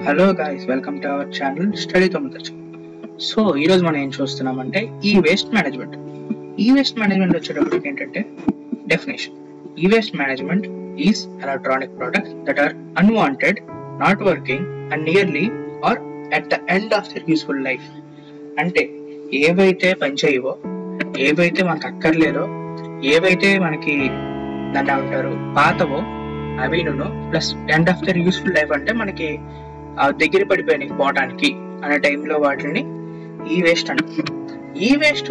Hello guys, welcome to our channel study తొమ్మిది. So ఈరోజు మనం ఏం చూస్తున్నామంటే e waste management. E waste management వచ్చేటప్పటికి ఏంటంటే definition: e waste management is electronic products that are unwanted, not working and nearly or at the end of their useful life. అంటే ఏవైతే పనిచేయవో, ఏవైతే మనకు అక్కర్లేదో, ఏవైతే మనకి దాన్ని అంటారు పాతవో అవిను plus end of their useful life అంటే మనకి దగ్గర పడిపోయినాయి పోవటానికి అనే టైంలో వాటిని ఈ వేస్ట్ అంటారు. ఈ వేస్ట్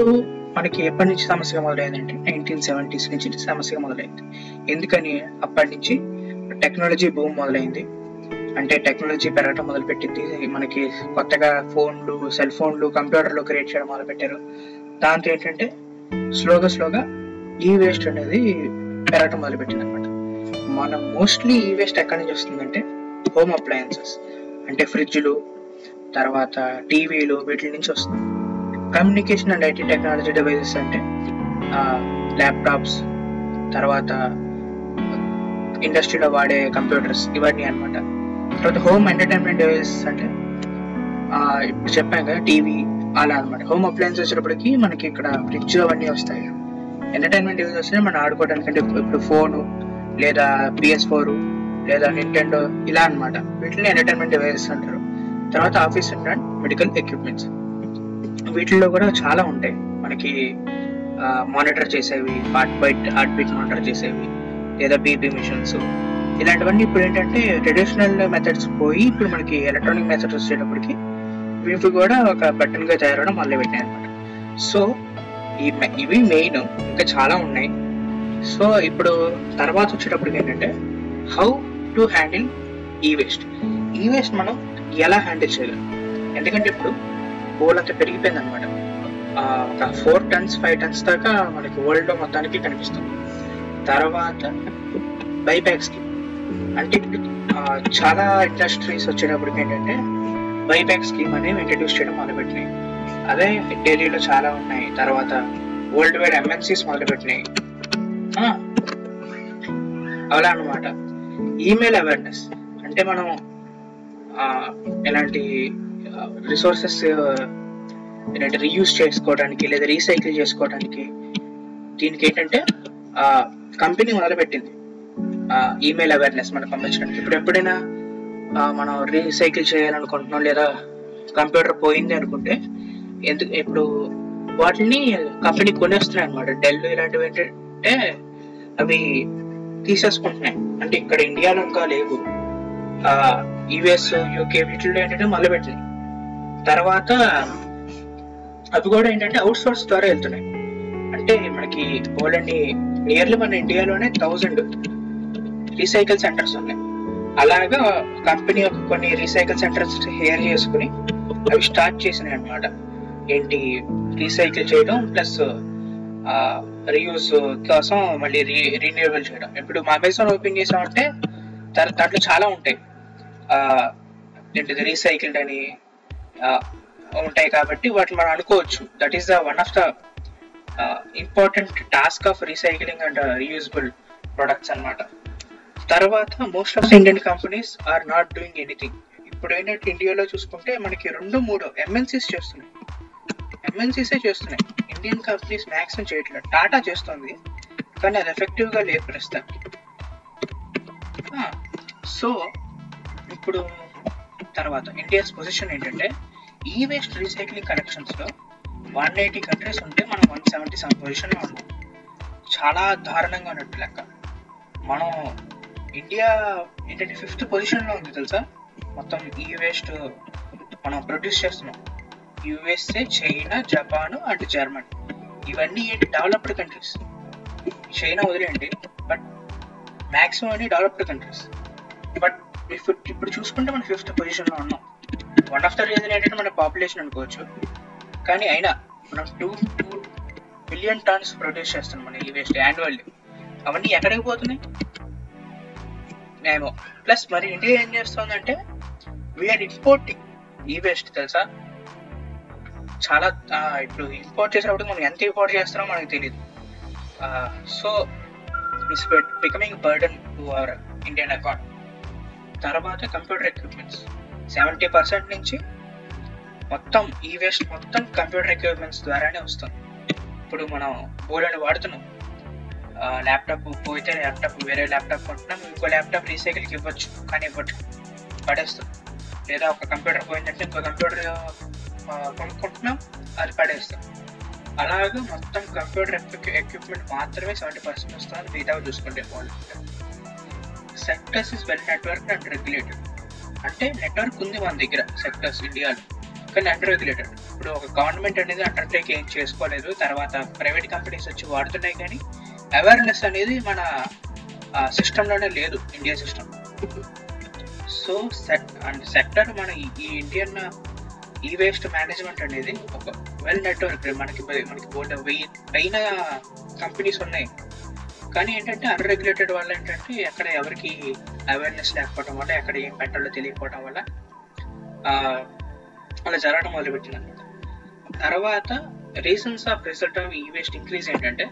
మనకి ఎప్పటి నుంచి సమస్యగా మొదలైందంటే 1970s నుంచి సమస్యగా మొదలైంది. ఎందుకని? అప్పటి నుంచి టెక్నాలజీ బూమ్ మొదలైంది. అంటే టెక్నాలజీ పెరగటం మొదలుపెట్టింది. మనకి కొత్తగా ఫోన్లు, సెల్ ఫోన్లు, కంప్యూటర్లు క్రియేట్ చేయడం మొదలుపెట్టారు. దాంతో ఏంటంటే స్లోగా ఈ వేస్ట్ అనేది పెరగటం మొదలుపెట్టింది అనమాట. మనం మోస్ట్లీ ఈ వేస్ట్ ఎక్కడి నుంచి వస్తుందంటే హోమ్ అప్లయన్సెస్ అంటే ఫ్రిడ్జ్లు, తర్వాత టీవీలు, వీటి నుంచి వస్తుంది. Communication and IT technology devices అంటే ల్యాప్టాప్స్, తర్వాత ఇండస్ట్రీలో వాడే కంప్యూటర్స్, ఇవన్నీ అనమాట. తర్వాత హోమ్ ఎంటర్టైన్మెంట్ డివైజెస్ అంటే ఇప్పుడు చెప్పాం కదా టీవీ, అలా అనమాట. హోమ్ అప్లయన్స్ వచ్చేటప్పటికి మనకి ఇక్కడ ఫ్రిడ్జ్ అవన్నీ వస్తాయి. ఎంటర్టైన్మెంట్ డివైజెస్ వస్తే మనం ఆడుకోవడానికి అంటే ఇప్పుడు ఫోను లేదా PS4 లేదా నింటెండో, ఇలా అనమాట. వీటిని ఎంటర్టైన్మెంట్ డివైజెస్ అంటారు. తర్వాత ఆఫీస్ అండ్ మెడికల్ ఎక్విప్మెంట్స్, వీటిల్లో కూడా చాలా ఉంటాయి మనకి. మానిటర్ చేసేవి, హార్ట్ బీట్ మానిటర్ చేసేవి, లేదా బీపీ మిషన్స్, ఇలాంటివన్నీ ఇప్పుడు ఏంటంటే ట్రెడిషనల్ మెథడ్స్ పోయి ఇప్పుడు మనకి ఎలక్ట్రానిక్ మెథడ్స్ వచ్చేటప్పటికి వీటి కూడా ఒక బటన్ గా తయారవడం మొదలుపెట్టాయి అనమాట. సో ఇవి మెయిన్, ఇంకా చాలా ఉన్నాయి. సో ఇప్పుడు తర్వాత వచ్చేటప్పటికి ఏంటంటే హౌ టు హ్యాండిల్ ఈ వేస్ట్. ఈ వేస్ట్ మనం ఎలా హ్యాండిల్ చేయగలం? ఎందుకంటే ఇప్పుడు వరల్డ్ అంతా పెరిగిపోయింది అనమాట. ఒక 4 tons 5 tons దాకా మనకి వరల్డ్ లో మొత్తానికి కనిపిస్తుంది. తర్వాత బైబ్యాక్ స్కీమ్ అంటే ఇప్పుడు చాలా ఇండస్ట్రీస్ వచ్చేటప్పటికి ఏంటంటే బైబ్యాక్ స్కీమ్ అనేవి ఇంట్రడ్యూస్ చేయడం మొదలుపెట్టినాయి. అదే ఢిల్లీలో చాలా ఉన్నాయి. తర్వాత వరల్డ్ వైడ్ MNCs మొదలుపెట్టినాయి. అలా అనమాట. ఈమెయిల్ అవేర్నెస్ అంటే మనం ఎలాంటి రిసోర్సెస్ రీయూజ్ చేసుకోవడానికి లేదా రీసైకిల్ చేసుకోవడానికి, దీనికి ఏంటంటే కంపెనీ మొదలుపెట్టింది ఈమెయిల్ అవేర్నెస్ మనం పంపించడానికి. ఇప్పుడు ఎప్పుడైనా మనం రీసైకిల్ చేయాలనుకుంటున్నాం లేదా కంప్యూటర్ పోయింది అనుకుంటే ఇప్పుడు వాటిని కంపెనీ కొనేస్తున్నాయి అనమాట. డెల్ ఇలాంటివి ఏంటంటే అవి తీసేసుకుంటున్నాయి. అంటే ఇక్కడ ఇండియాలో ఇంకా లేవు, US, UK వీటిల్లో ఏంటంటే మొదలుపెట్టినాయి. తర్వాత అవి కూడా ఏంటంటే అవుట్ సోర్స్ ద్వారా వెళ్తున్నాయి. అంటే మనకి నియర్లీ మన ఇండియాలోనే 1000 రీసైకిల్ సెంటర్స్ ఉన్నాయి. అలాగా కంపెనీ కొన్ని రీసైకిల్ సెంటర్స్ హెయిర్ చేసుకుని అవి స్టార్ట్ చేసినాయి అనమాట. ఏంటి రీసైకిల్ చేయడం ప్లస్ రీయూజ్ కోసం మళ్ళీ రీన్యూవబుల్ చేయడం. ఇప్పుడు మా అమెజాన్ ఓపెన్ చేసామంటే దాంట్లో చాలా ఉంటాయి ఏంటిది రీసైకిల్డ్ అని ఉంటాయి. కాబట్టి వాటిని మనం అనుకోవచ్చు that is the one of the important task of recycling and reusable products అనమాట. తర్వాత most of the Indian companies are not doing anything. ఇప్పుడు ఏంటంటే ఇండియాలో చూసుకుంటే మనకి 2-3 MNCs చేస్తున్నాయి. చేస్తున్నాయి. ఇండియన్ కంపెనీస్ మ్యాక్సిమం చేయట్లేదు. టాటా చేస్తుంది కానీ అది ఎఫెక్టివ్ గా లేదు ప్రస్తుతానికి. సో ఇప్పుడు తర్వాత ఇండియాస్ పొజిషన్ ఏంటంటే ఈ వేస్ట్ రీసైక్లింగ్ కలెక్షన్స్ లో 180 కంట్రీస్ ఉంటే మనం 177 పొజిషన్ లో ఉన్నాం. చాలా దారుణంగా ఉన్నట్టు లెక్క. మనం ఇండియా ఏంటంటే 5th పొజిషన్ లో ఉంది తెలుసా. మొత్తం ఈ వేస్ట్ మనం ప్రొడ్యూస్ చేస్తున్నాం. USA, China, Japan and Germany, ఇవన్నీ ఏంటి డెవలప్డ్ కంట్రీస్. చైనా వదిలేండి, బట్ మ్యాక్సిమం అన్ని డెవలప్డ్ కంట్రీస్. బట్ ఇప్పుడు చూసుకుంటే మనం 5th పొజిషన్ లో ఉన్నాం. వన్ ఆఫ్ ద రీజన్ ఏంటంటే మన పాపులేషన్ అనుకోవచ్చు. కానీ అయినా మనం 2 బిలియన్ టన్స్ ప్రొడ్యూస్ చేస్తున్నాం మన ఈ వేస్ట్ యాన్యువల్లీ. అవన్నీ ఎక్కడికి పోతున్నాయి ఏమో. ప్లస్ మరి ఇండియా ఏం చేస్తుందంటే వీఆర్ ఇంపోర్టింగ్ ఈ వేస్ట్ తెలుసా. చాలా ఇప్పుడు ఇంపోర్ట్ చేసినప్పుడు మనం ఎంత ఇంపోర్ట్ చేస్తామో మనకు తెలియదు. So it's becoming burden to our Indian account. తర్వాత కంప్యూటర్ ఎక్విప్మెంట్స్ 70% నుంచి మొత్తం ఈ వేస్ట్ మొత్తం కంప్యూటర్ ఎక్విప్మెంట్స్ ద్వారానే వస్తుంది. ఇప్పుడు మనం బోర్డుని వాడుతున్నాం, ల్యాప్టాప్ పోతే ల్యాప్టాప్ వేరే ల్యాప్టాప్ కొంటున్నాం, ఇంకో ల్యాప్టాప్ రీసైకిల్కి ఇవ్వచ్చు, కానీ ఇవ్వచ్చు, పడేస్తాం. లేదా ఒక కంప్యూటర్ పోయిందంటే ఇంకో కంప్యూటర్ కొనుక్కుంటున్నాం, అది పడేస్తాం. అలాగే మొత్తం కంప్యూటర్ ఎక్విప్మెంట్ మాత్రమే 70% వస్తుంది, మిగతా చూసుకుంటే sectors is well network and regulated. అంటే నెట్వర్క్ ఉంది మన దగ్గర సెక్టర్స్ ఇండియాలో, కానీ అండర్ రెగ్యులేటెడ్. ఇప్పుడు ఒక గవర్నమెంట్ అనేది అండర్టేక్ ఏం చేసుకోలేదు, తర్వాత ప్రైవేట్ కంపెనీస్ వచ్చి వాడుతున్నాయి, కానీ అవేర్నెస్ అనేది మన సిస్టంలోనే లేదు, ఇండియా సిస్టమ్. సో సెక్టర్ మన ఈ ఇండియన్ ఈ వేస్ట్ మేనేజ్మెంట్ అనేది ఒక వెల్ నెట్వర్క్. మనకి పైన కంపెనీస్ ఉన్నాయి, కానీ ఏంటంటే అన్రెగ్యులేటెడ్ వల్ల ఏంటంటే ఎక్కడ ఎవరికి అవేర్నెస్ లేకపోవడం వల్ల, ఎక్కడ ఏం పెట్టాలో తెలియకపోవడం వల్ల అలా జరగడం మొదలుపెట్టింది అనమాట. తర్వాత రీజన్స్ ఆఫ్ రిజల్ట్ ఆఫ్ ఈ వేస్ట్ ఇంక్రీజ్ ఏంటంటే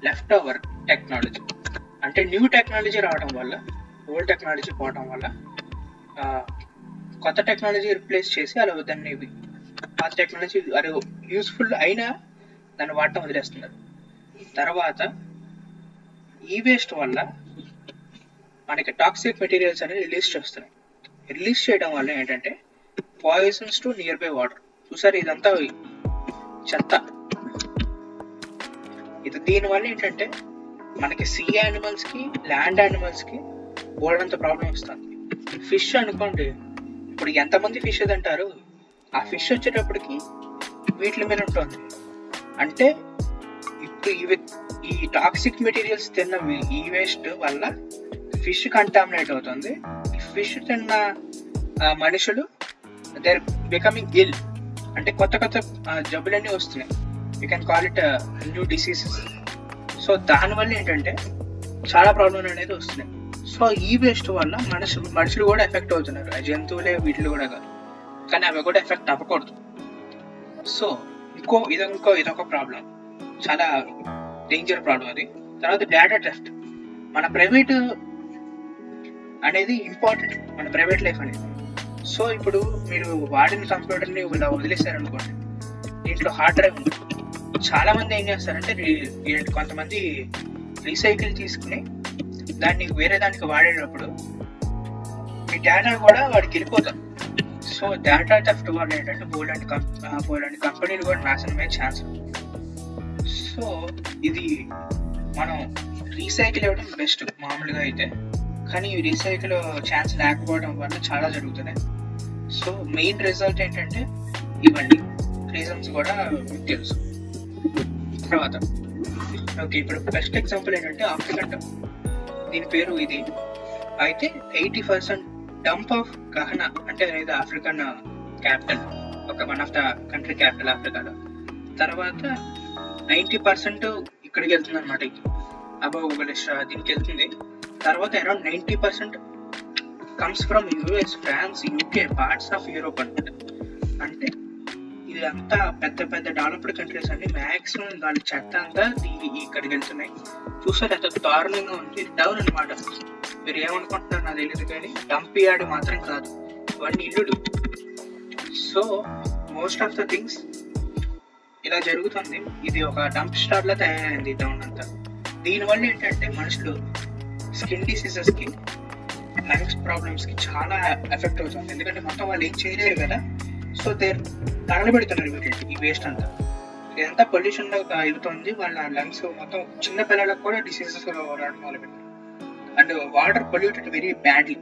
లెఫ్ట్ ఓవర్ టెక్నాలజీ. అంటే న్యూ టెక్నాలజీ రావడం వల్ల, ఓల్డ్ టెక్నాలజీ పోవడం వల్ల కొత్త టెక్నాలజీ రిప్లేస్ చేసి అలా దాన్ని పాత టెక్నాలజీ అది యూస్ఫుల్ అయినా దాన్ని వాడటం వదిలేస్తున్నారు. తర్వాత ఈ వేస్ట్ వల్ల మనకి టాక్సిక్ మెటీరియల్స్ అనేవి రిలీజ్ చేస్తున్నాయి. రిలీజ్ చేయడం వల్ల ఏంటంటే poisons to near by water. చూసారు, ఇదంతా చెత్త. దీనివల్ల ఏంటంటే మనకి సీ యానిమల్స్ కి, ల్యాండ్ యానిమల్స్ కి బోల్డంత ప్రాబ్లం వస్తుంది. ఫిష్ అనుకోండి, ఇప్పుడు ఎంతమంది ఫిష్ తింటారు, ఆ ఫిష్ వచ్చేటప్పటికి వీటి మీద ఉంటుంది. అంటే ఇప్పుడు ఈ టాక్సిక్ మెటీరియల్స్ తిన్న ఈ వేస్ట్ వల్ల ఫిష్ కంటామినేట్ అవుతుంది. ఈ ఫిష్ తిన్న మనుషులు దే ఆర్ బికమింగ్ ఇల్. అంటే కొత్త కొత్త జబ్బులన్నీ వస్తున్నాయి. You can call it new diseases. So దానివల్ల ఏంటంటే చాలా ప్రాబ్లం అనేది వస్తున్నాయి. సో ఈ వేస్ట్ వల్ల మనుషులు కూడా ఎఫెక్ట్ అవుతున్నారు. ఆ జంతువులే వీటిలో కూడా కాదు, కానీ అవి కూడా ఎఫెక్ట్ అవ్వకూడదు. సో ఇదొక ప్రాబ్లం, చాలా డేంజర్ ప్రాబ్లం అది. తర్వాత డేటా థెఫ్ట్. మన ప్రైవేట్ అనేది ఇంపార్టెంట్, మన ప్రైవేట్ లైఫ్ అనేది. సో ఇప్పుడు మీరు వాడిన కంప్యూటర్ని ఇలా వదిలేశారనుకోండి, దీంట్లో హార్డ్ డ్రైవ్ ఉంది. చాలా మంది ఏం చేస్తారంటే కొంతమంది రీసైకిల్ తీసుకుని దాన్ని వేరే దానికి వాడేటప్పుడు మీ డేటా కూడా వాడికి వెళ్ళిపోతాం. సో డేటా థెఫ్ట్ వల్ల ఏంటంటే బోల్డ్ కంపెనీలు కూడా నాశనం అయ్యే ఛాన్స్ ఉంది. సో ఇది మనం రీసైకిల్ ఇవ్వడం బెస్ట్ మామూలుగా అయితే, కానీ ఈ రీసైకిల్ ఛాన్స్ లేకపోవడం వల్ల చాలా జరుగుతున్నాయి. సో మెయిన్ రిజల్ట్ ఏంటంటే ఇవన్నీ రీజన్స్ కూడా మీకు తెలుసు. తర్వాత ఓకే, ఇప్పుడు బెస్ట్ ఎగ్జాంపుల్ ఏంటంటే ఆఫ్రికన్ డంప్. దీని పేరు ఇది. అయితే 80% డంప్ ఆఫ్ గహనా, అంటే అనేది African capital, one of the country capital ఆఫ్రికాలో. తర్వాత 90% ఇక్కడికి వెళ్తుంది అనమాట, అబౌవ్ దీనికి వెళ్తుంది. తర్వాత around 90% comes from US, France, UK, parts of Europe అనమాట. అంటే ఇది అంతా పెద్ద పెద్ద డెవలప్డ్ కంట్రీస్ అన్ని మ్యాక్సిమం వాళ్ళ చెత్త అంతా ఇక్కడికి వెళ్తున్నాయి. చూసారు ఎంత దారుణంగా ఉంది. డౌన్ అనమాట. మీరు ఏమనుకుంటున్నారు నాకు తెలియదు, కానీ డంప్ యార్డ్ మాత్రం కాదు, ఇవన్నీ ఇల్లులు. So most of the things ఇలా జరుగుతుంది. ఇది ఒక డంప్ స్టార్ లా తయారైంది టౌన్ అంతా. దీనివల్ల ఏంటంటే మనుషులు స్కిన్ డిసీజెస్ కి, లంగ్స్ ప్రాబ్లమ్స్ కి చాలా ఎఫెక్ట్ అవుతుంది. ఎందుకంటే మొత్తం వాళ్ళు ఏం చేయలేరు కదా. సో తగలబెడుతున్నారు వీటికి ఈ వేస్ట్ అంతా. ఇదంతా పొల్యూషన్ లో వెళ్తుంది. వాళ్ళ లంగ్స్ మొత్తం చిన్న పిల్లలకు కూడా డిసీజెస్ రావడం మొదలుపెట్టారు. And water polluted very badly.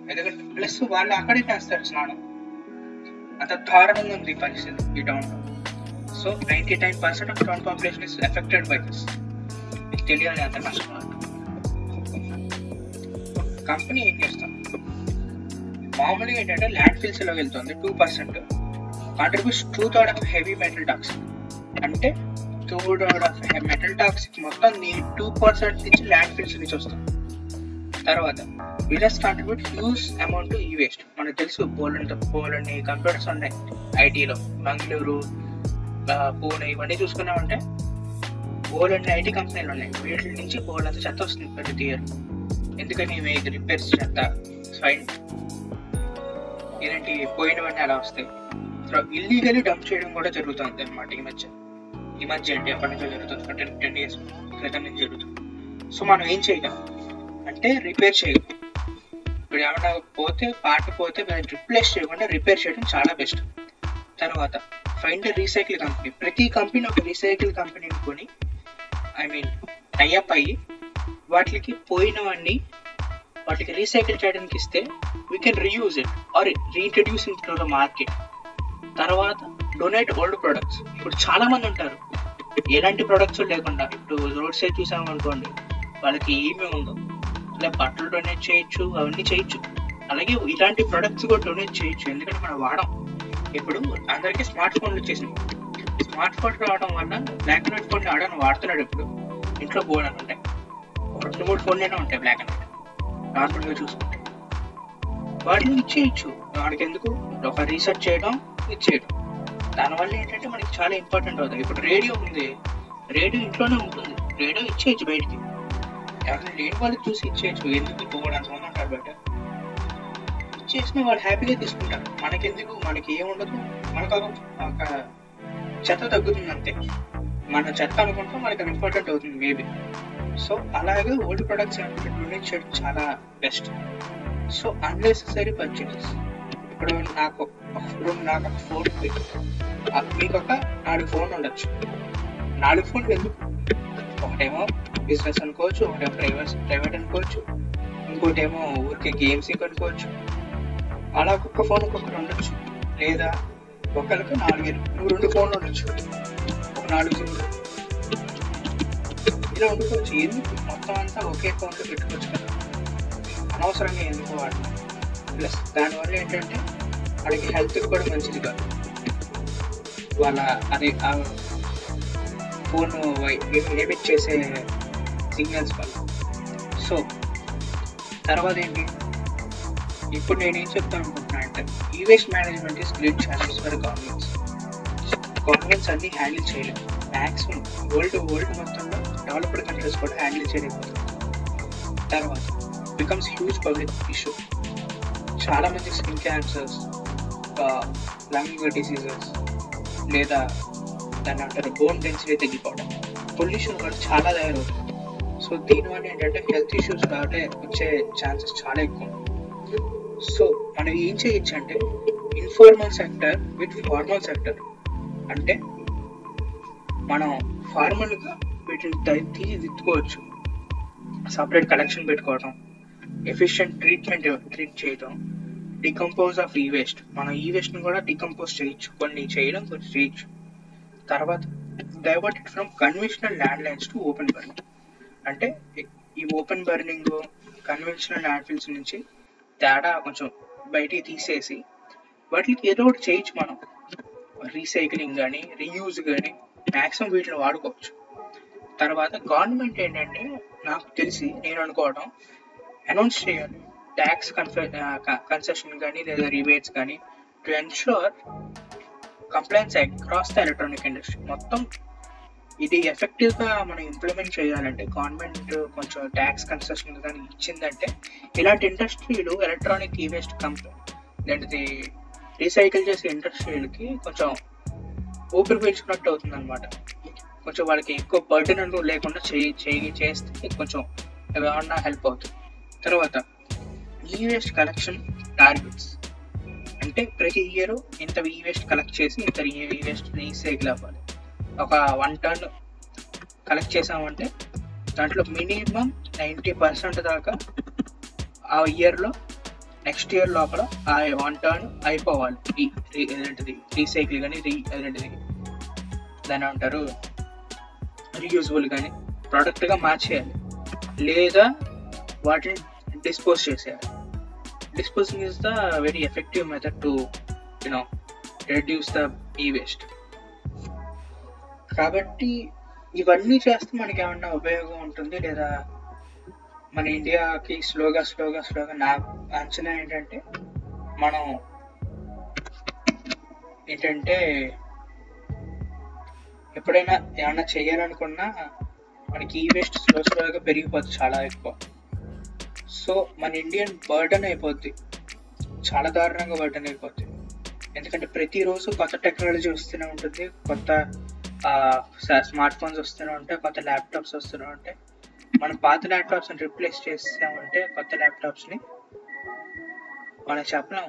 ఎందుకంటే ప్లస్ వాళ్ళు అక్కడే చేస్తారు స్నానం. అంత దారుణంగా ఉంది ఈ పరిస్థితి ఈ టౌన్ లో. So 99% of town population is affected by this. మీకు తెలియాలి అంత కష్టం. కంపెనీ ఏం చేస్తాం, మామూలుగా ఏంటంటే ల్యాండ్ ఫిల్స్ లో వెళ్తుంది 2%, contributes 2/3 of heavy metal toxic. అంటే 2/3 ఆఫ్ మెటల్ టాక్సిక్ మొత్తం 2% నుంచి ల్యాండ్ ఫిల్స్ నుంచి వస్తుంది. తర్వాత విలస్ కాంట్రిబ్యూట్ హ్యూజ్ అమౌంట్ ఈ వేస్ట్. మనకు తెలుసు పోలండ్ కంప్యూటర్స్ ఉన్నాయి ఐటీలో, బెంగళూరు, పూణే ఇవన్నీ చూసుకున్నామంటే పోలండ్ ఐటీ కంపెనీలు ఉన్నాయి. వీటి నుంచి పోలంత చెత్త వస్తుంది ప్రతి ఇయర్. ఎందుకని ఇవి రిపేర్స్ చెత్త, ఫైన్ ఏంటంటే పోయినవన్నీ అలా వస్తాయి. ఇల్లీగల్లీ డంప్ చేయడం కూడా జరుగుతుంది అనమాట ఈ మధ్య అంటే ఎప్పటి నుంచో జరుగుతుంది, 10 years క్రితం నుంచి జరుగుతుంది. సో మనం ఏం చేయగలం అంటే రిపేర్ చేయగలం. ఇప్పుడు ఏమన్నా పార్ట్ పోతే రిప్లేస్ చేయకుండా రిపేర్ చేయడం చాలా బెస్ట్. తర్వాత ఫైండ్ రీసైకిల్ కంపెనీ. ప్రతి కంపెనీ ఒక రీసైకిల్ కంపెనీని కొని టైఅప్ అయ్యి వాటికి పోయినవన్నీ వాటికి రీసైకిల్ చేయడానికి ఇస్తే we can reuse it or reintroduce in to the market. తర్వాత డొనేట్ ఓల్డ్ ప్రొడక్ట్స్. ఇప్పుడు చాలా మంది ఉంటారు ఎలాంటి ప్రొడక్ట్స్ లేకుండా, ఇప్పుడు రోడ్ సైడ్ చూసామనుకోండి వాళ్ళకి ఏమీ ఉండదు, ఇలా బట్టలు డొనేట్ చేయొచ్చు, అవన్నీ చేయొచ్చు. అలాగే ఇలాంటి ప్రొడక్ట్స్ కూడా డొనేట్ చేయొచ్చు, ఎందుకంటే మనం వాడం. ఇప్పుడు అందరికీ స్మార్ట్ ఫోన్లు వచ్చేసింది. స్మార్ట్ ఫోన్ రావడం వల్ల బ్లాక్ అండ్ వైట్ ఫోన్ ఆడని వాడుతున్నాడు. ఇప్పుడు ఇంట్లో బోర్డు అని ఉంటాయి, 2-3 ఫోన్లైనా ఉంటాయి బ్లాక్ అండ్ వైట్ నార్మల్గా చూసుకుంటే. వాటిని ఇచ్చేయచ్చు. వాడికి ఎందుకు ఒక రీసెర్చ్ చేయడం ఇచ్చేయడం. దానివల్ల ఏంటంటే మనకి చాలా ఇంపార్టెంట్ అవుతుంది. ఇప్పుడు రేడియో ఉంది, రేడియో ఇంట్లోనే ఉంటుంది, రేడియో ఇచ్చేయచ్చు బయటికి. ఎవరైనా లేని వాళ్ళకి చూసి ఇచ్చేయచ్చు. ఎందుకు ఇప్పుడు అంతమంది ఉంటారు బయట, ఇచ్చేసిన వాళ్ళు హ్యాపీగా తీసుకుంటారు. మనకెందుకు, మనకి ఏముండదు, మనకు ఒక చెత్త తగ్గుతుంది అంతే. మన చెత్త అనుకుంటాం, మనకి ఇంపార్టెంట్ అవుతుంది మేబీ. సో అలాగే ఓల్డ్ ప్రొడక్ట్స్ డొనేట్ చేయడం చాలా బెస్ట్. So unnecessary purchases. ఇప్పుడు నాకు ఒక ఫోన్ ఉంది, మీకు ఒక 4 ఫోన్లు ఉండొచ్చు. 4 ఫోన్లు ఎందుకు? ఒకటేమో బిజినెస్ అనుకోవచ్చు, ఒకటేమో ప్రైవేట్ అనుకోవచ్చు, ఇంకోటేమో ఊరికే గేమ్స్ అనుకోవచ్చు. అలా ఒక్కొక్క ఫోన్ ఒక్కొక్కరు ఉండొచ్చు. లేదా ఒకరికి 2 ఫోన్లు ఉండొచ్చు, ఒక 4 సిమ్లు ఇలా వండుకోవచ్చు. ఎందుకు మొత్తం అంతా ఒకే ఫోన్లో పెట్టుకోవచ్చు కదా, అనవసరంగా ఎందుకు వాడడం. ప్లస్ దానివల్ల ఏంటంటే వాడికి హెల్త్కి కూడా మంచిది కాదు. వాళ్ళ అది ఫోన్ ఎమిట్ చేసే సిగ్నల్స్ వల్ల. సో తర్వాత ఏంటి, ఇప్పుడు నేనేం చెప్తాను అనుకుంటున్నా అంటే ఈ waste management is great challenge for governments. Governments అన్ని హ్యాండిల్ చేయలేము. మ్యాక్సిమం వరల్డ్ మొత్తంలో డెవలప్డ్ కంట్రీస్ కూడా హ్యాండిల్ చేయలేకపోతుంది. తర్వాత బికమ్స్ హ్యూజ్ పబ్లిక్ ఇష్యూ. చాలా మంది స్కిన్ క్యాన్సర్స్, లంగ్ డిసీజెస్, లేదా దాన్ని అంటారు బోన్ డెన్సిటీ తగ్గిపోవడం, పొల్యూషన్ కూడా చాలా తయారవుతుంది. సో దీనివల్ల ఏంటంటే హెల్త్ ఇష్యూస్ కాబట్టి వచ్చే ఛాన్సెస్ చాలా ఎక్కువ. సో మనం ఏం చేయొచ్చు అంటే informal sector with formal sector. అంటే మనం ఫార్మల్గా వీటిని తీర్చుకోవచ్చు, సపరేట్ కలెక్షన్ పెట్టుకోవడం, ఎఫిషియెంట్ ట్రీట్ చేయడం, డికంపోజ్ ఆఫ్ ఈ వేస్ట్. మనం ఈ వేస్ట్ని కూడా డికంపోజ్ చేయొచ్చు, కొన్ని చేయడం కొన్ని చేయొచ్చు. తర్వాత divert it from conventional land lines to open burning. అంటే ఈ open burning conventional landfills నుంచి తేడా కొంచెం బయటికి తీసేసి వాటికి ఏదో ఒకటి చేయొచ్చు. మనం రీసైక్లింగ్ కానీ రీయూజ్ కానీ మ్యాక్సిమం వీటిని వాడుకోవచ్చు. తర్వాత గవర్నమెంట్ ఏంటంటే నాకు తెలిసి నేను అనుకోవడం అనౌన్స్ చేయాలి ట్యాక్స్ కన్సెషన్ కానీ లేదా రిబేట్స్ కానీ to ensure compliance across the electronic industry. మొత్తం ఇది ఎఫెక్టివ్గా మనం ఇంప్లిమెంట్ చేయాలంటే గవర్నమెంట్ కొంచెం ట్యాక్స్ కన్సెషన్ కానీ ఇచ్చిందంటే ఇలాంటి ఇండస్ట్రీలు ఎలక్ట్రానిక్ ఈ వేస్ట్ కంపెనీ రీసైకిల్ చేసే ఇండస్ట్రీలకి కొంచెం ఊపిరి పీల్చుకున్నట్టు అవుతుంది అనమాట. కొంచెం వాళ్ళకి ఎక్కువ బర్డెన్ అంటూ లేకుండా చేస్తే కొంచెం ఏమన్నా హెల్ప్ అవుతుంది. తర్వాత ఈ వేస్ట్ కలెక్షన్ టార్గెట్స్. అంటే ప్రతి ఇయర్ ఇంత ఈ వేస్ట్ కలెక్ట్ చేసి ఇంత ఈ వేస్ట్ రీసైకిల్ అవ్వాలి. ఒక 1 ton కలెక్ట్ చేసామంటే దాంట్లో మినిమం 90% దాకా ఆ ఇయర్లో నెక్స్ట్ ఇయర్ లోపల ఆ 1 ton అయిపోవాలి. ఏంటిది రీసైకిల్ కానీ దాని అంటారు రీయూజబుల్ కానీ ప్రోడక్ట్గా మార్చేయాలి, లేదా వాటిని డిస్పోజ్ చేసేయాలి. Disposing is the very effective method to reduce the ఈ వేస్ట్. కాబట్టి ఇవన్నీ చేస్తే మనకి ఏమన్నా ఉపయోగం ఉంటుంది లేదా మన ఇండియాకి స్లోగా నా అంచనా మనం ఎప్పుడైనా ఏమన్నా చేయాలనుకున్నా మనకి ఈ వేస్ట్ స్లోగా పెరిగిపోతుంది చాలా ఎక్కువ. సో మన ఇండియన్ బర్డన్ అయిపోద్ది చాలా దారుణంగా బర్డెన్ అయిపోతుంది. ఎందుకంటే ప్రతిరోజు కొత్త టెక్నాలజీ వస్తూనే ఉంటుంది, కొత్త స్మార్ట్ ఫోన్స్ వస్తూనే ఉంటాయి, కొత్త ల్యాప్టాప్స్ వస్తూనే ఉంటాయి. మనం పాత ల్యాప్టాప్స్ని రీప్లేస్ చేసామంటే కొత్త ల్యాప్టాప్స్ని మనం చెప్పలేం.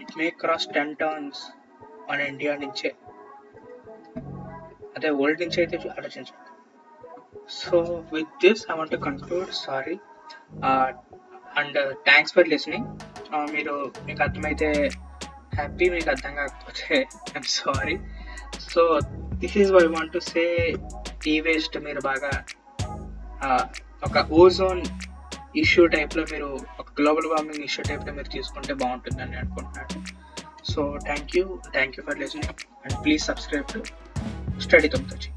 ఇట్ మే క్రాస్ 10 టర్న్స్ మన ఇండియా నుంచే, అదే వరల్డ్ నుంచి అయితే ఆలోచించండి. So with this I want to conclude. Sorry and thanks for listening. మీకు అర్థమైతే హ్యాపీ, మీకు అర్థం కాకపోతే I'm sorry. So this is why want to say, ఈ వేస్ట్ మీరు బాగా ఒక ఓజోన్ ఇష్యూ టైప్లో, మీరు ఒక గ్లోబల్ వార్మింగ్ ఇష్యూ టైప్లో మీరు తీసుకుంటే బాగుంటుందని అనుకుంటున్నాను. So thank you for listening and please subscribe to study 9.